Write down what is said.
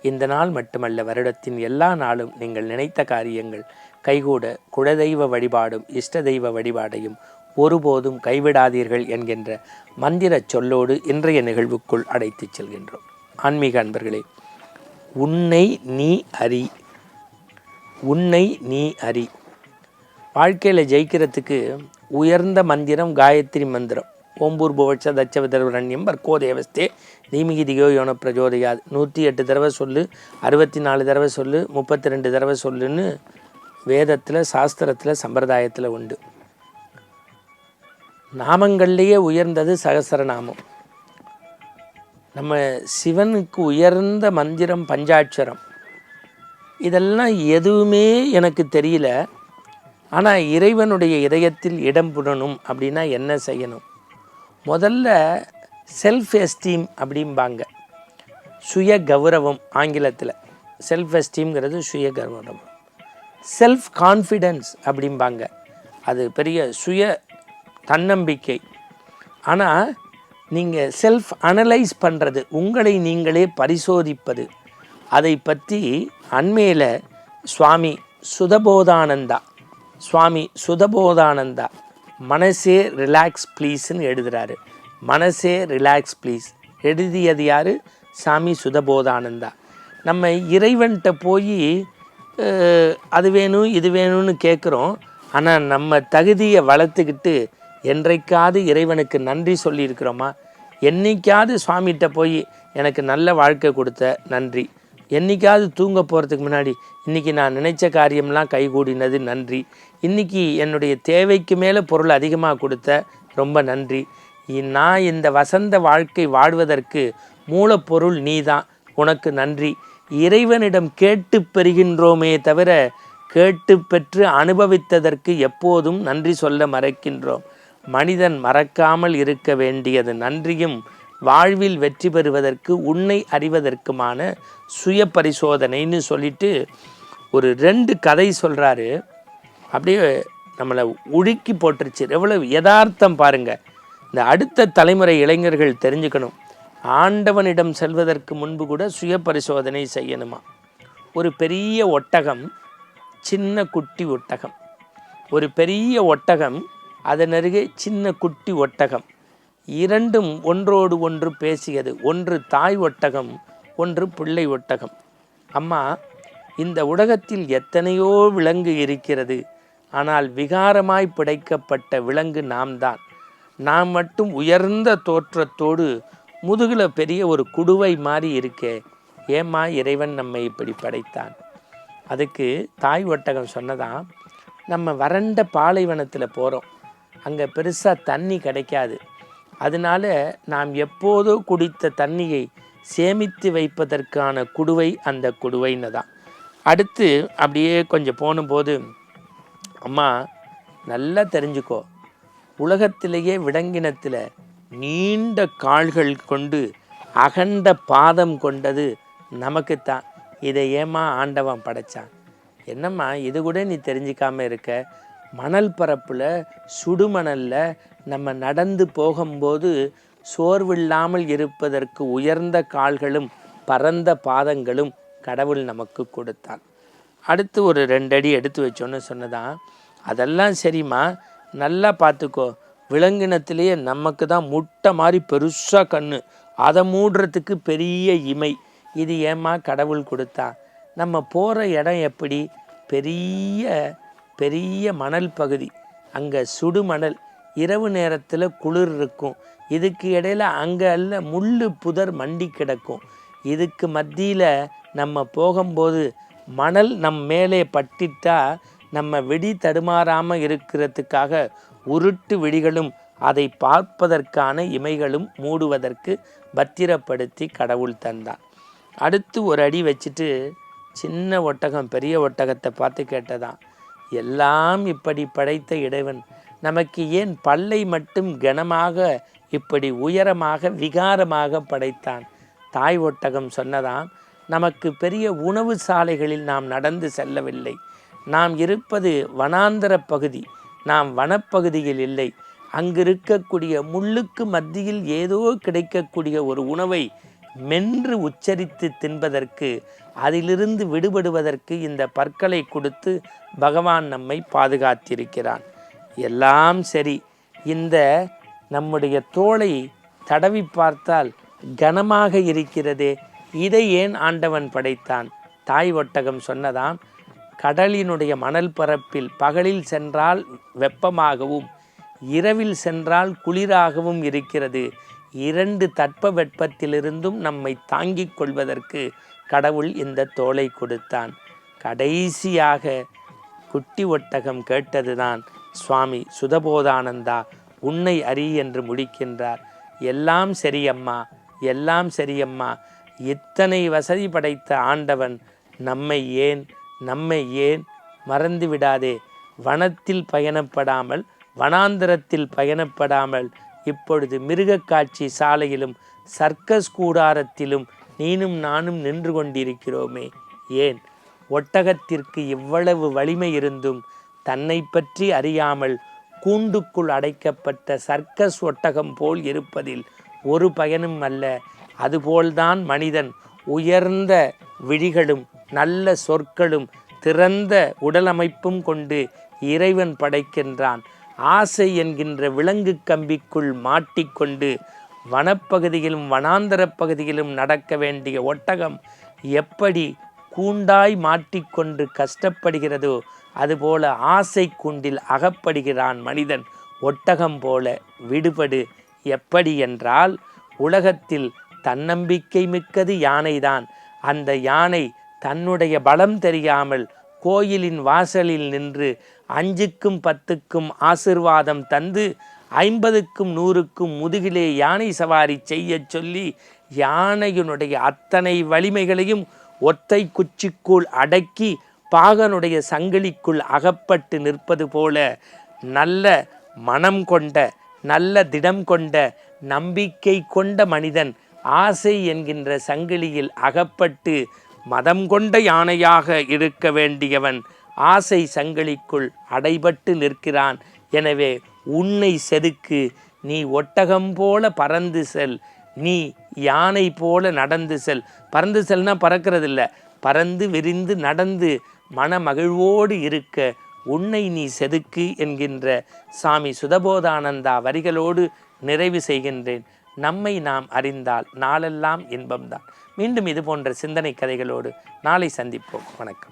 இந்த நாள் மட்டுமல்ல, வருடத்தின் எல்லா நாளும் நீங்கள் நினைத்த காரியங்கள் கைகூட குலதெய்வ வழிபாடும் இஷ்ட தெய்வ வழிபாடையும் ஒருபோதும் கைவிடாதீர்கள் என்கின்ற மந்திர சொல்லோடு இன்றைய நிகழ்வுக்குள் அழைத்து செல்கின்றோம். ஆன்மீக அன்பர்களே, உன்னை நீ அறி, உன்னை நீ அறி. வாழ்க்கையில் ஜெயிக்கிறதுக்கு உயர்ந்த மந்திரம் காயத்ரி மந்திரம். ஓம்பூர் புவட்ச தச்ச விதர்வரண்யம் பர்கோ தேவஸ்தே தீமிகி திகோ யோன பிரஜோதயாது. 108 தடவை சொல்லு, 64 தடவை சொல்லு, 32 தடவை சொல்லுன்னு வேதத்தில், சாஸ்திரத்தில், சம்பிரதாயத்தில் உண்டு. நாமங்கள்லேயே உயர்ந்தது சகசரநாமம். நம்ம சிவனுக்கு உயர்ந்த மந்திரம் பஞ்சாட்சரம். இதெல்லாம் எதுவுமே எனக்கு தெரியல. ஆனால் இறைவனுடைய இதயத்தில் இடம் புடணும் அப்படின்னா என்ன செய்யணும்? முதல்ல செல்ஃப் எஸ்டீம் அப்படிம்பாங்க, சுய கௌரவம். ஆங்கிலத்தில் செல்ஃப் எஸ்டீம்ங்கிறது சுய கௌரவம். செல்ஃப் கான்ஃபிடென்ஸ் அப்படிம்பாங்க, அது பெரிய சுய தன்னம்பிக்கை. ஆனால் நீங்கள் செல்ஃப் அனலைஸ் பண்ணுறது, உங்களை நீங்களே பரிசோதிப்பது, அதை பற்றி அண்மையில் சுவாமி சுதபோதானந்தா மனசே ரிலாக்ஸ் ப்ளீஸ்ன்னு எழுதுகிறாரு. மனசே ரிலாக்ஸ் ப்ளீஸ் எழுதியது யார்? சாமி சுதபோதானந்தா. நம்ம இறைவன்கிட்ட போய் அது வேணும் இது வேணும்னு கேட்குறோம். ஆனால் நம்ம தகுதியை வளர்த்துக்கிட்டு என்றைக்காவது இறைவனுக்கு நன்றி சொல்லியிருக்கிறோமா? என்றைக்காவது சுவாமிகிட்ட போய் எனக்கு நல்ல வாழ்க்கை கொடுத்த நன்றி, என்றைக்காவது தூங்க போகிறதுக்கு முன்னாடி இன்றைக்கி நான் நினைச்ச காரியம்லாம் கைகூடினது நன்றி, இன்றைக்கி என்னுடைய தேவைக்கு மேலே பொருள் அதிகமாக கொடுத்த ரொம்ப நன்றி, நான் இந்த வசந்த வாழ்க்கை வாழ்வதற்கு மூலப்பொருள் நீதான், உனக்கு நன்றி. இறைவனிடம் கேட்டு பெறுகின்றோமே தவிர கேட்டு பெற்று அனுபவித்ததற்கு எப்போதும் நன்றி சொல்ல மறக்கின்றோம். மனிதன் மறக்காமல் இருக்க வேண்டியது நன்றியும் வாழ்வில் வெற்றி பெறுவதற்கு உன்னை அறிவதற்குமான சுய பரிசோதனைன்னு சொல்லிட்டு ஒரு 2 கதை சொல்கிறாரு. அப்படியே நம்மளை உடுக்கி போட்டுருச்சு. எவ்வளவு யதார்த்தம் பாருங்கள். இந்த அடுத்த தலைமுறை இளைஞர்கள் தெரிஞ்சுக்கணும், ஆண்டவனிடம் செல்வதற்கு முன்பு கூட சுய பரிசோதனை செய்யணுமா. ஒரு பெரிய ஒட்டகம், சின்ன குட்டி ஒட்டகம். ஒரு பெரிய ஒட்டகம், அதன் அருகே சின்ன குட்டி ஒட்டகம். இரண்டும் ஒன்றோடு ஒன்று பேசியது. ஒன்று தாய் ஒட்டகம், ஒன்று பிள்ளை ஒட்டகம். அம்மா, இந்த உலகத்தில் எத்தனையோ விலங்கு இருக்கிறது, ஆனால் விகாரமாய் படைக்கப்பட்ட விலங்கு நாம் தான். நாம் மட்டும் உயர்ந்த தோற்றத்தோடு முதுகில் பெரிய ஒரு குடுவை மாதிரி இருக்கே, ஏம்மா இறைவன் நம்மை இப்படி படைத்தான்? அதுக்கு தாய் ஒட்டகம் சொன்னதான், நம்ம வறண்ட பாலைவனத்தில் போகிறோம், அங்கே பெருசாக தண்ணி கிடைக்காது, அதனால நாம் எப்போதோ குடித்த தண்ணியை சேமித்து வைப்பதற்கான குடுவை அந்த குடுவைன்னு தான். அடுத்து அப்படியே கொஞ்சம் போகும்போது, அம்மா நல்லா தெரிஞ்சுக்கோ, உலகத்திலேயே விலங்கினத்தில் நீண்ட கால்கள் கொண்டு அகண்ட பாதம் கொண்டது நமக்குத்தான். இதை ஏமா ஆண்டவன் படைச்சான்? என்னம்மா இது கூட நீ தெரிஞ்சிக்காமல் இருக்க? மணல் பரப்பில் சுடுமணலில் நம்ம நடந்து போகும்போது சோர்வில்லாமல் இருப்பதற்கு உயர்ந்த கால்களும் பரந்த பாதங்களும் கடவுள் நமக்கு கொடுத்தான். அடுத்து ஒரு 2 அடி எடுத்து வச்சோன்னு சொன்னதான். அதெல்லாம் சரிம்மா, நல்லா பார்த்துக்கோ, விலங்கினத்திலேயே நமக்கு தான் முட்டை மாதிரி பெருசாக கண்ணு, அதை மூடுறதுக்கு பெரிய இமை, இது ஏம்மா கடவுள் கொடுத்தா? நம்ம போகிற இடம் எப்படி? பெரிய பெரிய மணல் பகுதி, அங்கே சுடுமணல், இரவு நேரத்தில் குளிர் இருக்கும், இதுக்கு இடையில் அங்கே அல்ல முள் புதர் மண்டி கிடக்கும். இதுக்கு மத்தியில் நம்ம போகும்போது மணல் நம் மேலே பட்டிட்டா நம்ம வெடி தடுமாறாமல் இருக்கிறதுக்காக உருட்டு வெடிகளும் அதை பார்ப்பதற்கான இமைகளும் மூடுவதற்கு பத்திரப்படுத்தி கடவுள் தந்தான். அடுத்து ஒரு அடி வச்சுட்டு சின்ன ஒட்டகம் பெரிய ஒட்டகத்தை பார்த்து கேட்டதான், எல்லாம் இப்படி படைத்த இறைவன் நமக்கு ஏன் பல்லை மட்டும் கனமாக இப்படி உயரமாக விகாரமாக படைத்தான்? தாய் ஒட்டகம் சொன்னதாம், நமக்கு பெரிய உணவு சாலைகளில் நாம் நடந்து செல்லவில்லை, நாம் இருப்பது வனாந்தர பகுதி, நாம் வனப்பகுதியில் இல்லை, அங்கு இருக்கக்கூடிய முள்ளுக்கு மத்தியில் ஏதோ கிடைக்கக்கூடிய ஒரு உணவை மென்று உச்சரித்து தின்பதற்கு, அதிலிருந்து விடுபடுவதற்கு இந்த பற்களை கொடுத்து பகவான் நம்மை பாதுகாத்திருக்கிறான். எல்லாம் சரி, இந்த நம்முடைய தோளை தடவி பார்த்தால் கனமாக இருக்கிறதே, இதை ஏன் ஆண்டவன் படைத்தான்? தாய் ஒட்டகம் சொன்னதாம், கடலினுடைய மணல் பரப்பில் பகலில் சென்றால் வெப்பமாகவும் இரவில் சென்றால் குளிராகவும் இருக்கிறது. 2 தட்ப வெப்பத்திலிருந்தும் நம்மை தாங்கிக் கொள்வதற்கு கடவுள் இந்த தோலை கொடுத்தான். கடைசியாக குட்டி ஒட்டகம் கேட்டதுதான், சுவாமி சுதபோதானந்தா உன்னை அறி என்று முடிக்கின்றார். எல்லாம் சரியம்மா, எல்லாம் சரியம்மா, இத்தனை வசதி படைத்த ஆண்டவன் நம்மை ஏன் மறந்து விடாதே. வனத்தில் பயணப்படாமல், வனாந்திரத்தில் பயணப்படாமல், இப்பொழுது மிருகக்காட்சி சாலையிலும் சர்க்கஸ் கூடாரத்திலும் நீனும் நானும் நின்று கொண்டிருக்கிறோமே, ஏன்? ஒட்டகத்திற்கு இவ்வளவு வலிமை இருந்தும் தன்னை பற்றி அறியாமல் கூண்டுக்குள் அடைக்கப்பட்ட சர்க்கஸ் ஒட்டகம் போல் இருப்பதில் ஒரு பயனும் அல்ல. அதுபோல்தான் மனிதன் உயர்ந்த விழிகளும் நல்ல சொற்களும் திறந்த உடலமைப்பும் கொண்டு இறைவன் படைக்கின்றான். ஆசை என்கின்ற விலங்கு கம்பிக்குள் மாட்டிக்கொண்டு வனப்பகுதியிலும் வனாந்தர பகுதியிலும் நடக்க வேண்டிய ஒட்டகம் எப்படி கூண்டாய் மாட்டிக்கொண்டு கஷ்டப்படுகிறதோ அதுபோல ஆசை கூண்டில் அகப்படுகிறான் மனிதன். ஒட்டகம் போல விடுபடு. எப்படி என்றால், உலகத்தில் தன்னம்பிக்கை மிக்கது யானைதான். அந்த யானை தன்னுடைய பலம் தெரியாமல் கோயிலின் வாசலில் நின்று 5க்கும் 10க்கும் ஆசிர்வாதம் தந்து 50க்கும் 100க்கும் முதுகிலே யானை சவாரி செய்ய சொல்லி யானையினுடைய அத்தனை வலிமைகளையும் ஒத்தை குச்சிக்குள் அடக்கி பாகனுடைய சங்கிலிக்குள் அகப்பட்டு நிற்பது போல, நல்ல மனம் கொண்ட, நல்ல திடம் கொண்ட, நம்பிக்கை கொண்ட மனிதன் ஆசை என்கின்ற சங்கிலியில் அகப்பட்டு மதம் கொண்ட யானையாக இருக்க வேண்டியவன் ஆசை சங்கிலிக்குள் அடைபட்டு நிற்கிறான். எனவே உன்னை செதுக்கு. நீ ஒட்டகம் போல பறந்து செல், நீ யானை போல நடந்து செல். பறந்து செல்னா பறக்கிறது இல்லை, பறந்து விரிந்து நடந்து மன மகிழ்வோடு இருக்க உன்னை நீ செதுக்கு என்கின்ற சாமி சுதபோதானந்தா வரிகளோடு நிறைவு செய்கின்றேன். நம்மை நாம் அறிந்தால் நாளெல்லாம் இன்பம்தான். மீண்டும் இது போன்ற சிந்தனை கதைகளோடு நாளை சந்திப்போம். வணக்கம்.